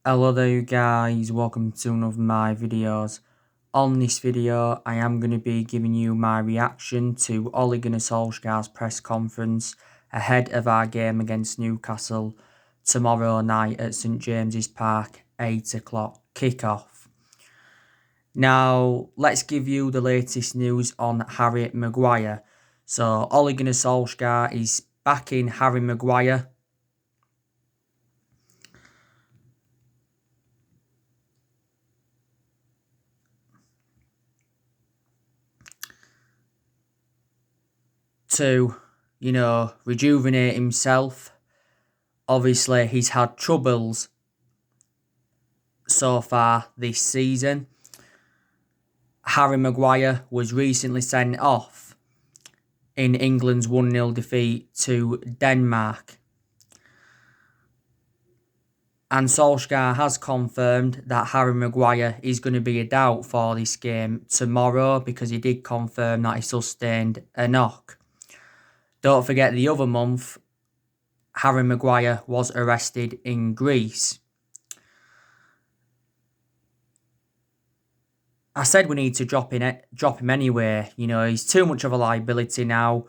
Hello there you guys, welcome to one of my videos. On this video I am going to be giving you my reaction to Ole Gunnar Solsjaer's press conference ahead of our game against Newcastle tomorrow night at St James's Park, 8 o'clock kickoff. Now let's give you the latest news on Harry Maguire. So Ole Gunnar Solsjaer is backing Harry Maguire to, rejuvenate himself. Obviously, he's had troubles so far this season. Harry Maguire was recently sent off in England's 1-0 defeat to Denmark. And Solskjaer has confirmed that Harry Maguire is going to be a doubt for this game tomorrow because he did confirm that he sustained a knock. Don't forget the other month, Harry Maguire was arrested in Greece. I said we need to drop him anyway. He's too much of a liability now.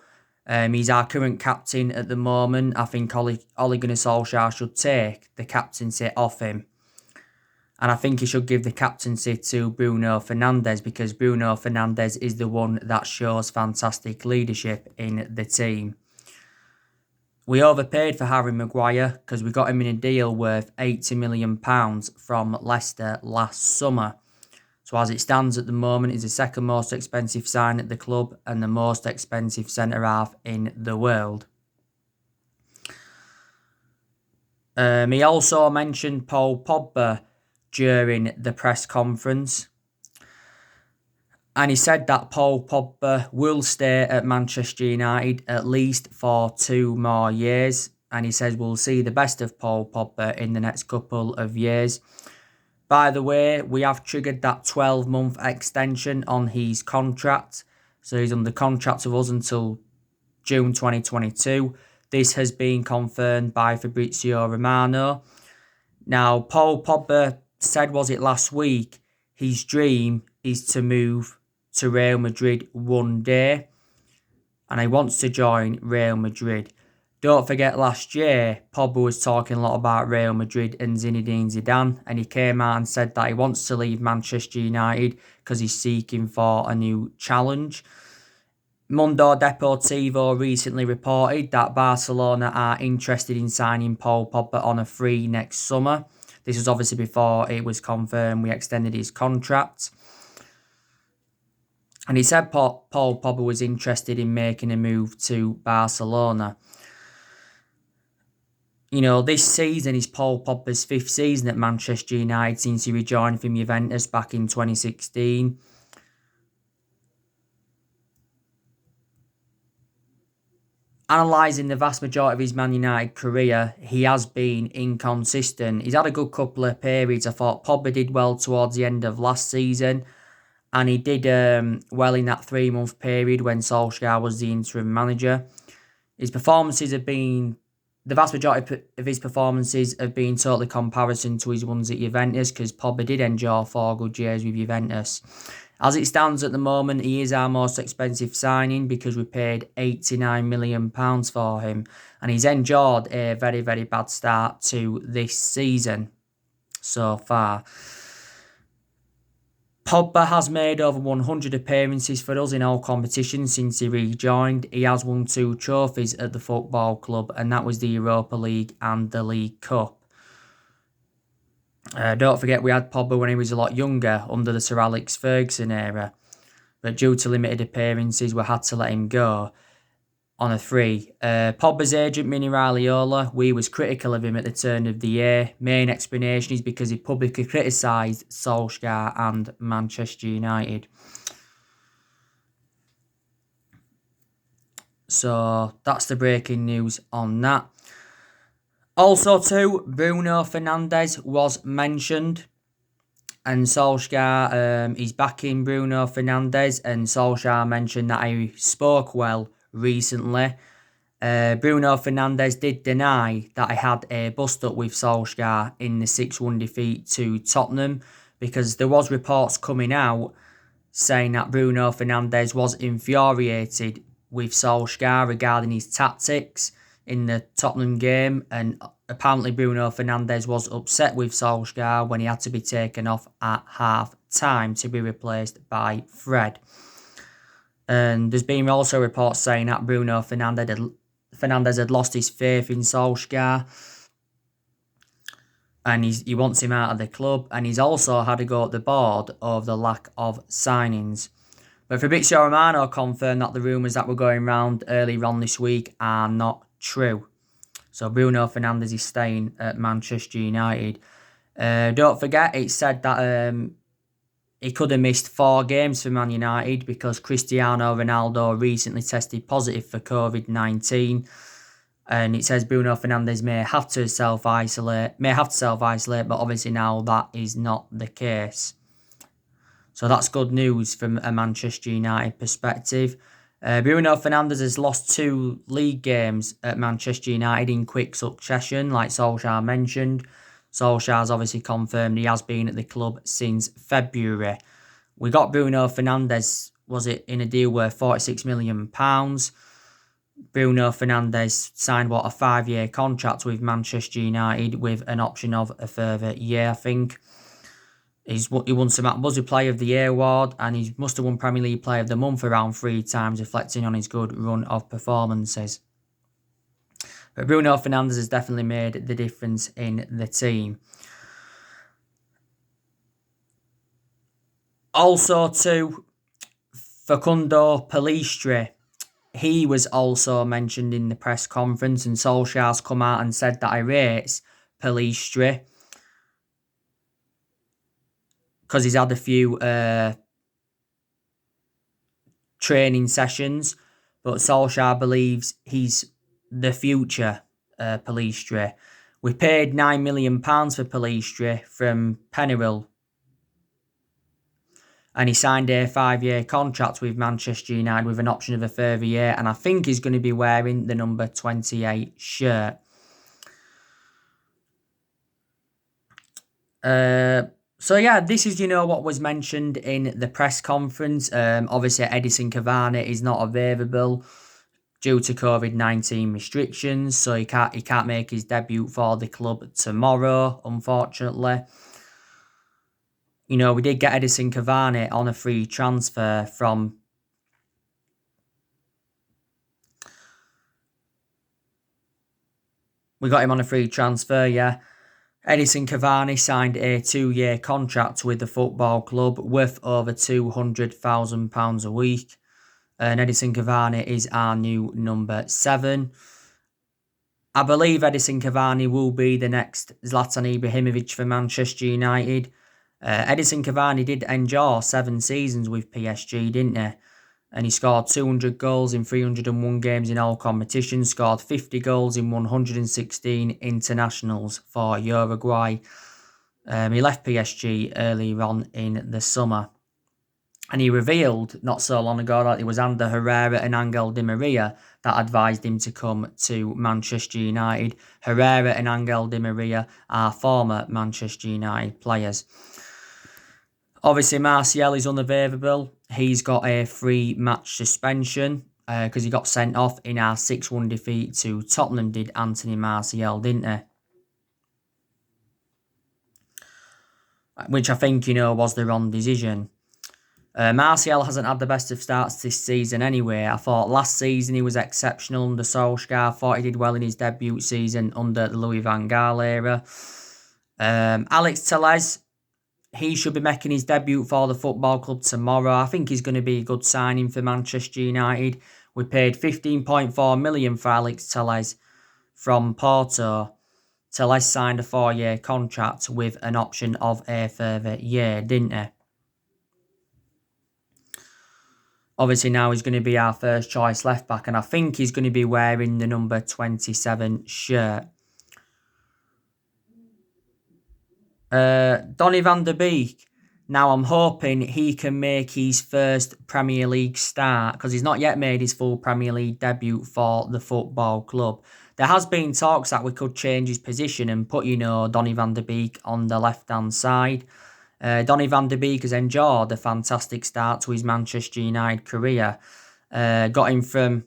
He's our current captain at the moment. I think Ole Gunnar Solskjaer should take the captaincy off him. And I think he should give the captaincy to Bruno Fernandes because Bruno Fernandes is the one that shows fantastic leadership in the team. We overpaid for Harry Maguire because we got him in a deal worth £80 million from Leicester last summer. So as it stands at the moment, he's the second most expensive sign at the club and the most expensive centre-half in the world. He also mentioned Paul Pogba during the press conference. And he said that Paul Pogba will stay at Manchester United at least for 2 more years. And he says we'll see the best of Paul Pogba in the next couple of years. By the way, we have triggered that 12-month extension on his contract. So he's under contract with us until June 2022. This has been confirmed by Fabrizio Romano. Now, Paul Pogba said, was it last week, his dream is to move to Real Madrid one day. And he wants to join Real Madrid. Don't forget last year, Pogba was talking a lot about Real Madrid and Zinedine Zidane. And he came out and said that he wants to leave Manchester United because he's seeking for a new challenge. Mundo Deportivo recently reported that Barcelona are interested in signing Paul Pogba on a free next summer. This was obviously before it was confirmed we extended his contract. And he said Paul Pogba was interested in making a move to Barcelona. This season is Paul Pogba's 5th season at Manchester United since he rejoined from Juventus back in 2016. Analysing the vast majority of his Man United career, he has been inconsistent. He's had a good couple of periods. I thought Pogba did well towards the end of last season. And he did well in that 3-month period when Solskjaer was the interim manager. His performances have been... The vast majority of his performances have been totally comparison to his ones at Juventus because Pogba did enjoy 4 good years with Juventus. As it stands at the moment, he is our most expensive signing because we paid £89 million for him. And he's enjoyed a very, very bad start to this season so far. Pogba has made over 100 appearances for us in all competitions since he rejoined. He has won 2 trophies at the football club, and that was the Europa League and the League Cup. Don't forget we had Pogba when he was a lot younger under the Sir Alex Ferguson era. But due to limited appearances, we had to let him go on a free. Pogba's agent, Mini Raiola, we was critical of him at the turn of the year. Main explanation is because he publicly criticised Solskjaer and Manchester United. So that's the breaking news on that. Also too, Bruno Fernandes was mentioned. And Solskjaer is backing Bruno Fernandes. And Solskjaer mentioned that he spoke well recently. Bruno Fernandes did deny that he had a bust-up with Solsjaer in the 6-1 defeat to Tottenham, because there was reports coming out saying that Bruno Fernandes was infuriated with Solskjaer regarding his tactics in the Tottenham game, and apparently Bruno Fernandes was upset with Solskjaer when he had to be taken off at half-time to be replaced by Fred. And there's been also reports saying that Bruno Fernandes had lost his faith in Solskjaer, and he wants him out of the club, and he's also had a go at the board over the lack of signings. But Fabrizio Romano confirmed that the rumours that were going round earlier on this week are not true. So Bruno Fernandes is staying at Manchester United. Don't forget, it's said that he could have missed 4 games for Man United because Cristiano Ronaldo recently tested positive for COVID-19. And it says Bruno Fernandes may have to self-isolate, but obviously now that is not the case. So that's good news from a Manchester United perspective. Bruno Fernandes has lost 2 league games at Manchester United in quick succession, like Solsjaer mentioned. Solskjaer's obviously confirmed he has been at the club since February. We got Bruno Fernandes, was it in a deal worth £46 million? Bruno Fernandes signed, a 5-year contract with Manchester United with an option of a further year, I think. He won some Buzzer Player of the Year award, and he must have won Premier League Player of the Month around 3 times, reflecting on his good run of performances. But Bruno Fernandes has definitely made the difference in the team. Also too, Facundo Pellistri, he was also mentioned in the press conference, and Solskjaer's come out and said that he rates Pellistri because he's had a few training sessions, but Solskjaer believes he's the future Pellistri. We paid £9 million for Pellistri from Pennyroyal, and he signed a 5-year contract with Manchester United with an option of a further year, and I think he's going to be wearing the number 28 shirt. So yeah, this is, what was mentioned in the press conference. Obviously, Edinson Cavani is not available due to COVID-19 restrictions, so he can't make his debut for the club tomorrow, unfortunately. We did get Edinson Cavani on a free transfer from We got him on a free transfer, yeah. Edinson Cavani signed a 2-year contract with the football club worth over £200,000 a week. And Edinson Cavani is our new number 7. I believe Edinson Cavani will be the next Zlatan Ibrahimovic for Manchester United. Edinson Cavani did endure 7 seasons with PSG, didn't he? And he scored 200 goals in 301 games in all competitions, scored 50 goals in 116 internationals for Uruguay. He left PSG earlier on in the summer. And he revealed not so long ago that it was Ander Herrera and Angel Di Maria that advised him to come to Manchester United. Herrera and Angel Di Maria are former Manchester United players. Obviously, Martial is unavailable. He's got a 3-match suspension because he got sent off in our 6-1 defeat to Tottenham, did Anthony Martial, didn't he? Which I think, was the wrong decision. Martial hasn't had the best of starts this season anyway. I thought last season he was exceptional under Solskjaer. I thought he did well in his debut season under the Louis van Gaal era. Alex Tellez, he should be making his debut for the football club tomorrow. I think he's going to be a good signing for Manchester United. We paid $15.4 million for Alex Tellez from Porto. Tellez signed a 4-year contract with an option of a further year, didn't he? Obviously now he's going to be our first choice left back, and I think he's going to be wearing the number 27 shirt. Donny van der Beek, Now, I'm hoping he can make his first Premier League start because he's not yet made his full Premier League debut for the football club. There has been talks that we could change his position and put, Donny van de Beek on the left-hand side. Donny van de Beek has enjoyed a fantastic start to his Manchester United career. Got him from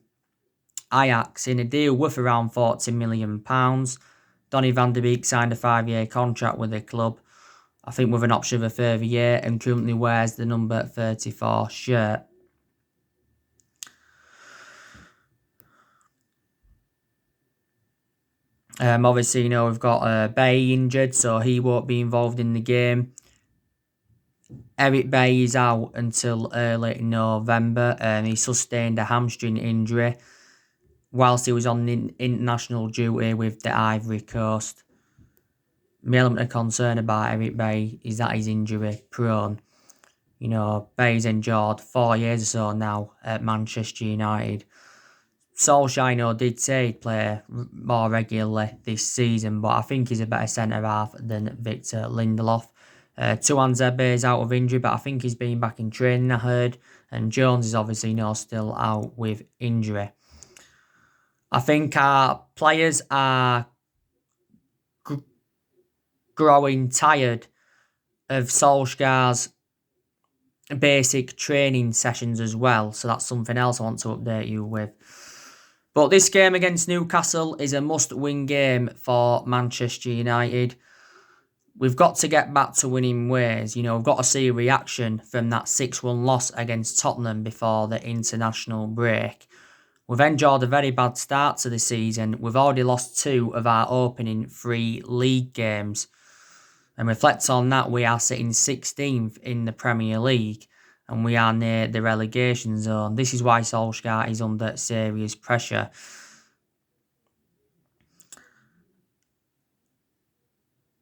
Ajax in a deal worth around £40 million. Donny van de Beek signed a 5-year contract with the club, I think with an option of a further year, and currently wears the number 34 shirt. Obviously, we've got Bay injured, so he won't be involved in the game. Eric Bay is out until early November. He sustained a hamstring injury whilst he was on international duty with the Ivory Coast. My element of concern about Eric Bay is that he's injury prone. Bay's endured 4 years or so now at Manchester United. Solsjaer, did say he'd play more regularly this season, but I think he's a better centre-half than Victor Lindelof. Tuanzebe is out of injury, but I think he's been back in training, I heard. And Jones is obviously still out with injury. I think our players are growing tired of Solskjaer's basic training sessions as well. So that's something else I want to update you with. But this game against Newcastle is a must-win game for Manchester United. We've got to get back to winning ways. We've got to see a reaction from that 6-1 loss against Tottenham before the international break. We've enjoyed a very bad start to the season. We've already lost 2 of our opening 3 league games. And reflect on that, we are sitting 16th in the Premier League and we are near the relegation zone. This is why Solskjaer is under serious pressure.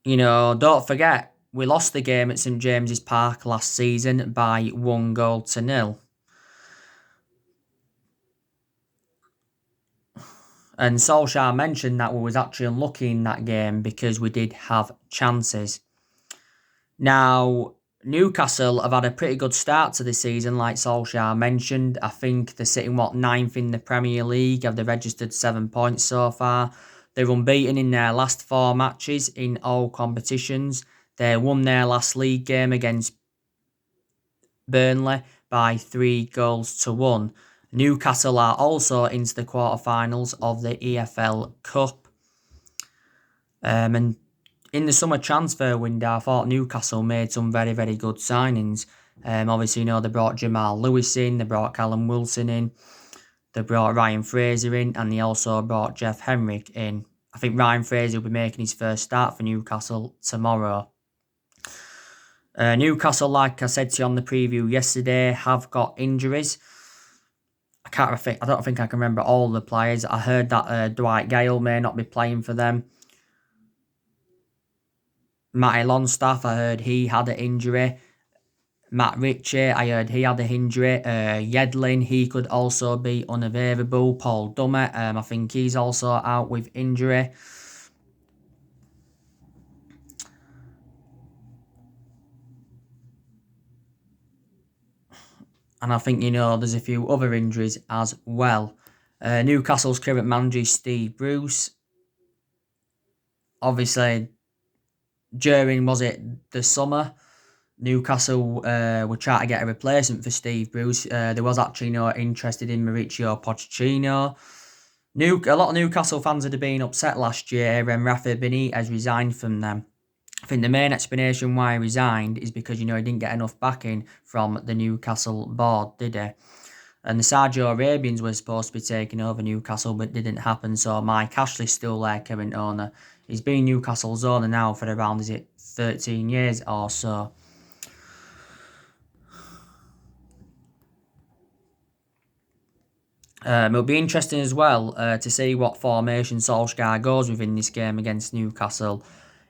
Don't forget, we lost the game at St James's Park last season by 1-0. And Solskjaer mentioned that we was actually unlucky in that game because we did have chances. Now, Newcastle have had a pretty good start to the season, like Solskjaer mentioned. I think they're sitting, 9th in the Premier League. Have they registered 7 points so far? They're unbeaten in their last 4 matches in all competitions. They won their last league game against Burnley by 3-1. Newcastle are also into the quarterfinals of the EFL Cup. And in the summer transfer window, I thought Newcastle made some very, very good signings. Obviously, they brought Jamal Lewis in, they brought Callum Wilson in, they brought Ryan Fraser in, and they also brought Jeff Henrik in. I think Ryan Fraser will be making his first start for Newcastle tomorrow. Newcastle, like I said to you on the preview yesterday, have got injuries. I don't think I can remember all the players. I heard that Dwight Gale may not be playing for them. Matty Longstaff, I heard he had an injury. Matt Ritchie, I heard he had an injury. Yedlin, he could also be unavailable. Paul Dummett, I think he's also out with injury. And I think, there's a few other injuries as well. Newcastle's current manager is Steve Bruce. Obviously, during, the summer, Newcastle were trying to get a replacement for Steve Bruce. There was actually interested in Mauricio Pochettino. A lot of Newcastle fans had been upset last year when Rafa Benitez resigned from them. I think the main explanation why he resigned is because, he didn't get enough backing from the Newcastle board, did he? And the Saudi Arabians were supposed to be taking over Newcastle, but didn't happen. So Mike Ashley's still their current owner. He's been Newcastle's owner now for around, 13 years or so. It'll be interesting as well to see what formation Solskjaer goes with in this game against Newcastle.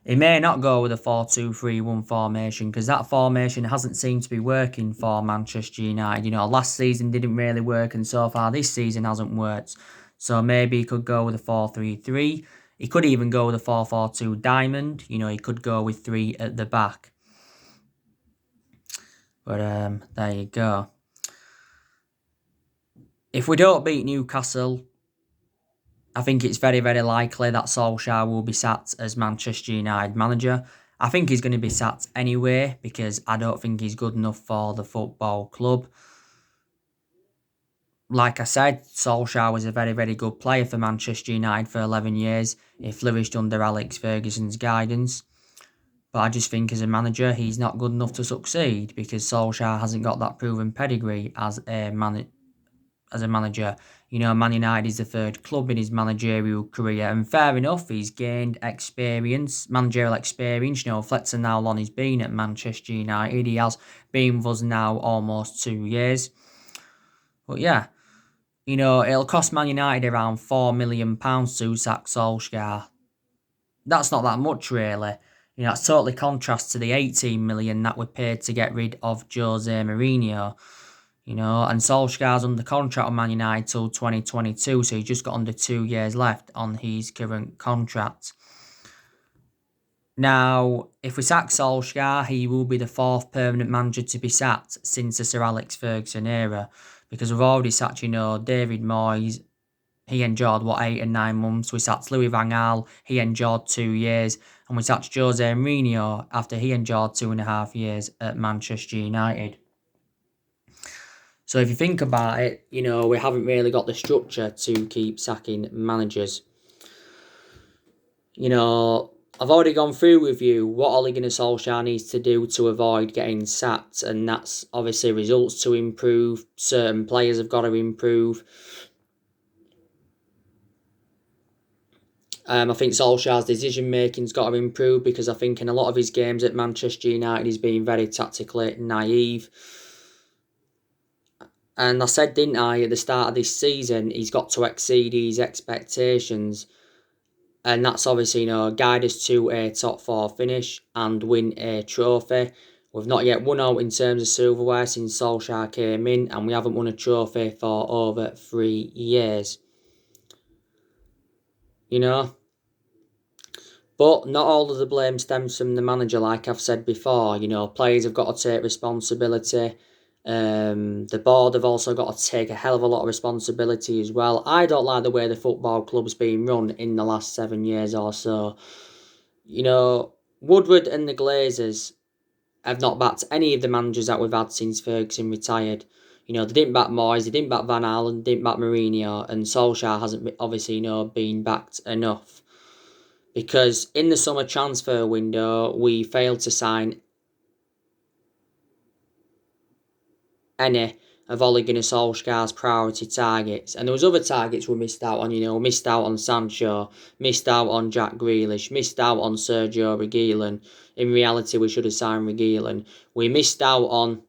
He may not go with a 4-2-3-1 formation because that formation hasn't seemed to be working for Manchester United. Last season didn't really work and so far this season hasn't worked. So maybe he could go with a 4-3-3. He could even go with a 4-4-2 diamond. He could go with 3 at the back. But there you go. If we don't beat Newcastle, I think it's very, very likely that Solsjaer will be sacked as Manchester United manager. I think he's going to be sacked anyway because I don't think he's good enough for the football club. Like I said, Solskjaer was a very, very good player for Manchester United for 11 years. He flourished under Alex Ferguson's guidance. But I just think as a manager, he's not good enough to succeed because Solskjaer hasn't got that proven pedigree as a manager. You know, Man United is the third club in his managerial career, and fair enough, he's gained experience, managerial experience. You know, reflecting how long he's been at Manchester United. He has been with us now almost 2 years. But yeah, you know, it'll cost Man United around £4 million to sack Solskjaer. That's not that much, really. You know, that's totally contrast to the 18 million that we paid to get rid of Jose Mourinho. You know, and Solskjaer's under contract with Man United till 2022, so he's just got under 2 years left on his current contract. Now, if we sack Solskjaer, he will be the fourth permanent manager to be sacked since the Sir Alex Ferguson era, because we've already sacked, you know, David Moyes. He endured, 8 and 9 months. We sacked Louis van Gaal. He endured 2 years. And we sacked Jose Mourinho after he endured 2.5 years at Manchester United. So if you think about it, you know, we haven't really got the structure to keep sacking managers. You know, I've already gone through with you what Ole Gunnar Solskjaer needs to do to avoid getting sacked. And that's obviously results to improve. Certain players have got to improve. I think Solskjaer's decision-making's got to improve because I think in a lot of his games at Manchester United he's been very tactically naive. And I said, didn't I, at the start of this season, he's got to exceed his expectations. And that's obviously, you know, guide us to a top 4 finish and win a trophy. We've not yet won out in terms of silverware since Solskjaer came in, and we haven't won a trophy for over 3 years. You know? But not all of the blame stems from the manager, like I've said before. You know, players have got to take responsibility. The board have also got to take a hell of a lot of responsibility as well. I don't like the way the football club's been run in the last 7 years or so. You know, Woodward and the Glazers have not backed any of the managers that we've had since Ferguson retired. You know, they didn't back Moyes, they didn't back Van Gaal, didn't back Mourinho, and Solskjaer hasn't obviously, you know, been backed enough. Because in the summer transfer window, we failed to sign any of Ole Gunnar Solskjaer's priority targets. And there was other targets we missed out on, you know, missed out on Sancho, missed out on Jack Grealish, missed out on Sergio Reguilon. In reality, we should have signed Reguilon. We missed out on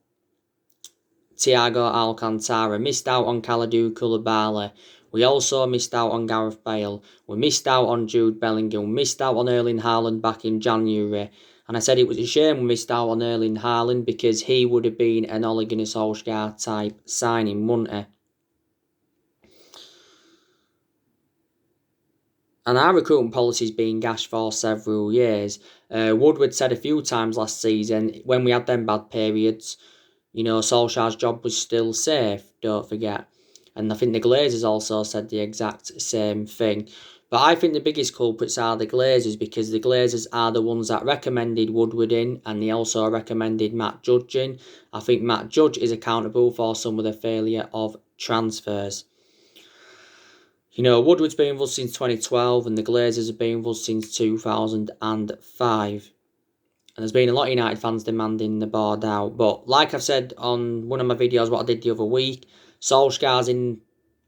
Thiago Alcantara, missed out on Kalidou Koulibaly. We also missed out on Gareth Bale. We missed out on Jude Bellingham. We missed out on Erling Haaland back in January. And I said it was a shame we missed out on Erling Haaland because he would have been an Ole Gunnar Solskjaer type signing, wouldn't he? And our recruitment policy's been gashed for several years. Woodward said a few times last season, when we had them bad periods, you know, Solskjaer's job was still safe, don't forget. And I think the Glazers also said the exact same thing. But I think the biggest culprits are the Glazers because the Glazers are the ones that recommended Woodward in and they also recommended Matt Judge in. I think Matt Judge is accountable for some of the failure of transfers. You know, Woodward's been with us since 2012 and the Glazers have been with us since 2005. And there's been a lot of United fans demanding the board out. But like I've said on one of my videos, what I did the other week, Solskjaer's in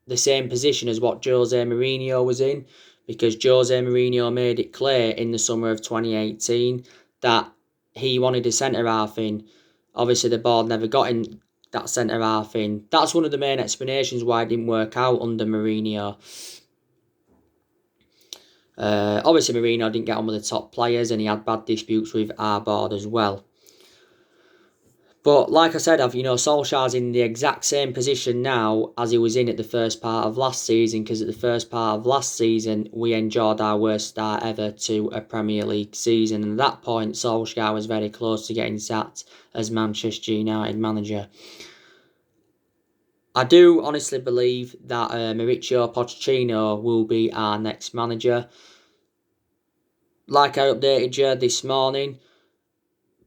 the same position as what Jose Mourinho was in. Because Jose Mourinho made it clear in the summer of 2018 that he wanted a centre-half in. Obviously, the board never got in that centre-half in. That's one of the main explanations why it didn't work out under Mourinho. Obviously, Mourinho didn't get on with the top players and he had bad disputes with our board as well. But like I said, Solskjaer's in the exact same position now as he was in at the first part of last season, because at the first part of last season, we enjoyed our worst start ever to a Premier League season. And at that point, Solskjaer was very close to getting sacked as Manchester United manager. I do honestly believe that Mauricio Pochettino will be our next manager. Like I updated you this morning,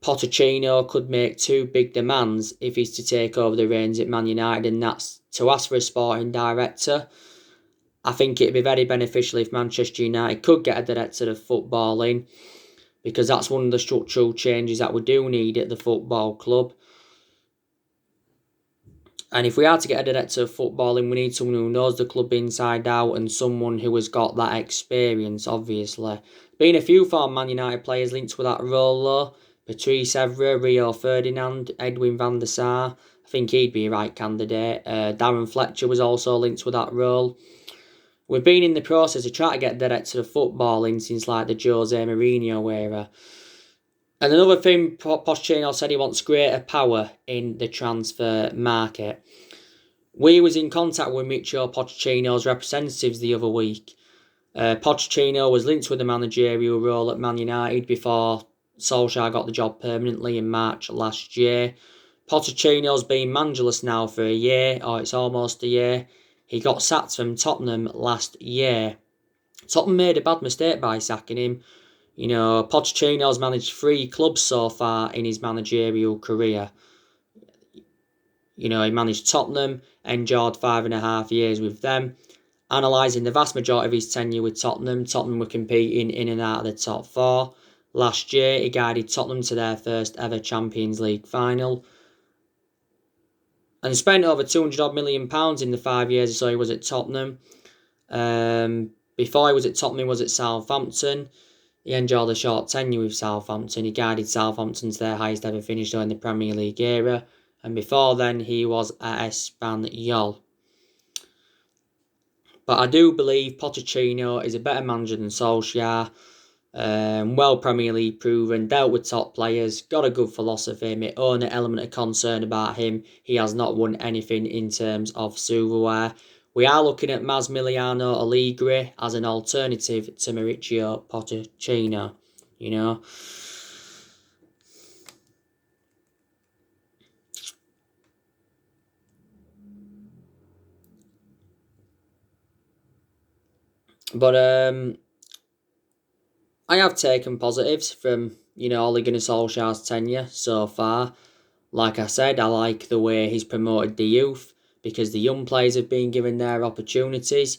Pochettino could make two big demands if he's to take over the reins at Man United, and that's to ask for a sporting director. I think it'd be very beneficial if Manchester United could get a director of football in, because that's one of the structural changes that we do need at the football club. And if we are to get a director of football in, we need someone who knows the club inside out and someone who has got that experience, obviously. Been a few former Man United players linked with that role, though. Patrice Evra, Rio Ferdinand, Edwin van der Sar. I think he'd be a right candidate. Darren Fletcher was also linked with that role. We've been in the process of trying to get director of football in since like the Jose Mourinho era. And another thing, Pochettino said he wants greater power in the transfer market. We was in contact with Michio Pochettino's representatives the other week. Pochettino was linked with the managerial role at Man United before Solsjaer got the job permanently in March last year. Pochettino's been managerless now for a year, or it's almost a year. He got sacked from Tottenham last year. Tottenham made a bad mistake by sacking him. Pochettino's managed 3 clubs so far in his managerial career. He managed Tottenham, endured 5.5 years with them. Analysing the vast majority of his tenure with Tottenham were competing in and out of the top 4. Last year, he guided Tottenham to their first ever Champions League final. And spent over £200 million in the 5 years or so he was at Tottenham. Before he was at Tottenham, he was at Southampton. He enjoyed a short tenure with Southampton. He guided Southampton to their highest ever finish during the Premier League era. And before then, he was at Espanyol. But I do believe Pochettino is a better manager than Solskjaer. Well Premier League proven, dealt with top players, got a good philosophy. My only element of concern about him, he has not won anything in terms of silverware. We are looking at Massimiliano Allegri as an alternative to Mauricio Pochettino, But I have taken positives from, Ole Gunnar Solskjaer's tenure so far. Like I said, I like the way he's promoted the youth, because the young players have been given their opportunities.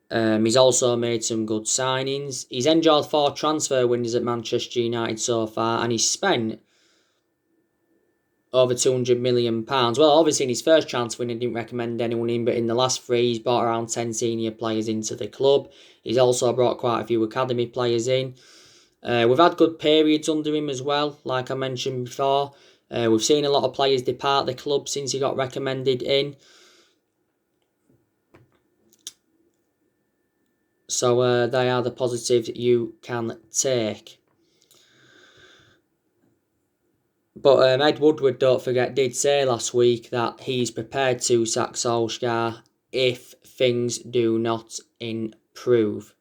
He's also made some good signings. He's enjoyed 4 transfer windows at Manchester United so far, and he's spent over £200 million. Well, obviously in his first transfer window, he didn't recommend anyone in, but in the last 3, he's brought around 10 senior players into the club. He's also brought quite a few academy players in. We've had good periods under him as well, like I mentioned before. We've seen a lot of players depart the club since he got recommended in. So they are the positives you can take. But Ed Woodward, don't forget, did say last week that he's prepared to sack Solskjaer if things do not improve.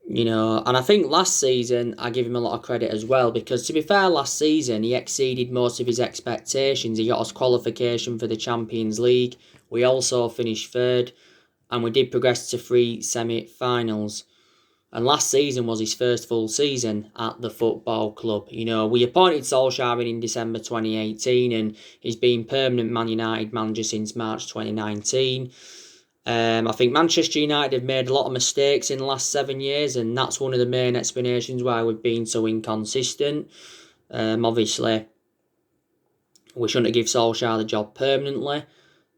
And I think last season, I give him a lot of credit as well, because to be fair, last season, he exceeded most of his expectations. He got us qualification for the Champions League. We also finished 3rd, and we did progress to 3 semi-finals. And last season was his first full season at the football club. We appointed Solskjaer in December 2018, and he's been permanent Man United manager since March 2019. I think Manchester United have made a lot of mistakes in the last 7 years, and that's one of the main explanations why we've been so inconsistent. Obviously, we shouldn't have given Solskjaer the job permanently.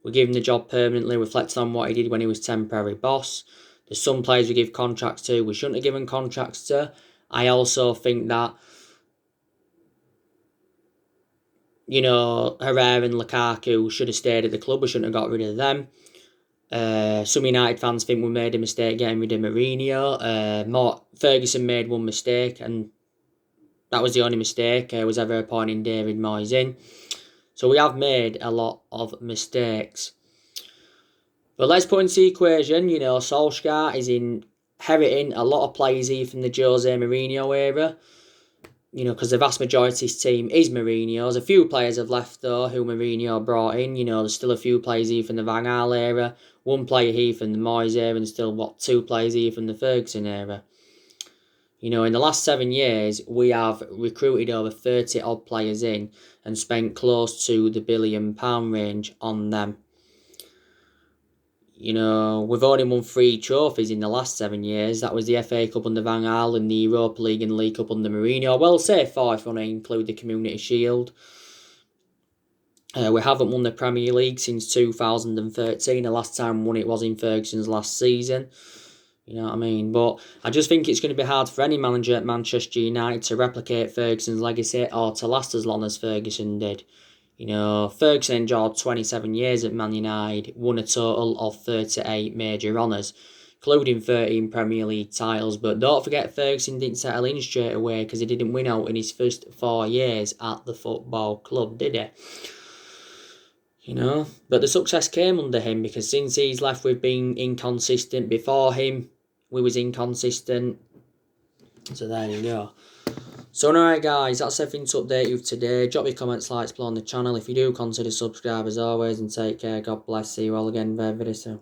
We give him the job permanently, reflecting on what he did when he was temporary boss. There's some players we give contracts to we shouldn't have given contracts to. I also think that, Herrera and Lukaku should have stayed at the club. We shouldn't have got rid of them. Some United fans think we made a mistake getting rid of Mourinho. Ferguson made one mistake, and That was the only mistake was ever appointing David Moyes in. So we have made a lot of mistakes. But let's put into the equation, you know, Solsjaer is inheriting a lot of players here from the Jose Mourinho era. You know, because the vast majority of his team is Mourinho's. A few players have left, though, who Mourinho brought in. You know, there's still a few players here from the Van Gaal era. One player here from the Moyes era, and still, 2 players here from the Ferguson era. You know, in the last 7 years, we have recruited over 30-odd players in and spent close to the £1 billion range on them. You know, we've only won 3 trophies in the last 7 years. That was the FA Cup under Van Gaal and the Europa League and League Cup under Mourinho. Well, say 4 if you want to include the Community Shield. We haven't won the Premier League since 2013. The last time we won it was in Ferguson's last season. You know what I mean? But I just think it's going to be hard for any manager at Manchester United to replicate Ferguson's legacy or to last as long as Ferguson did. You know, Ferguson endured 27 years at Man United, won a total of 38 major honours, including 13 Premier League titles. But don't forget, Ferguson didn't settle in straight away because he didn't win out in his first 4 years at the football club, did he? You know, but the success came under him because since he's left, we've been inconsistent. Before him, we was inconsistent. So there you go. So alright guys, that's everything to update you today. Drop your comments, likes below on the channel. If you do, consider subscribe as always, and take care. God bless. See you all again very, very soon.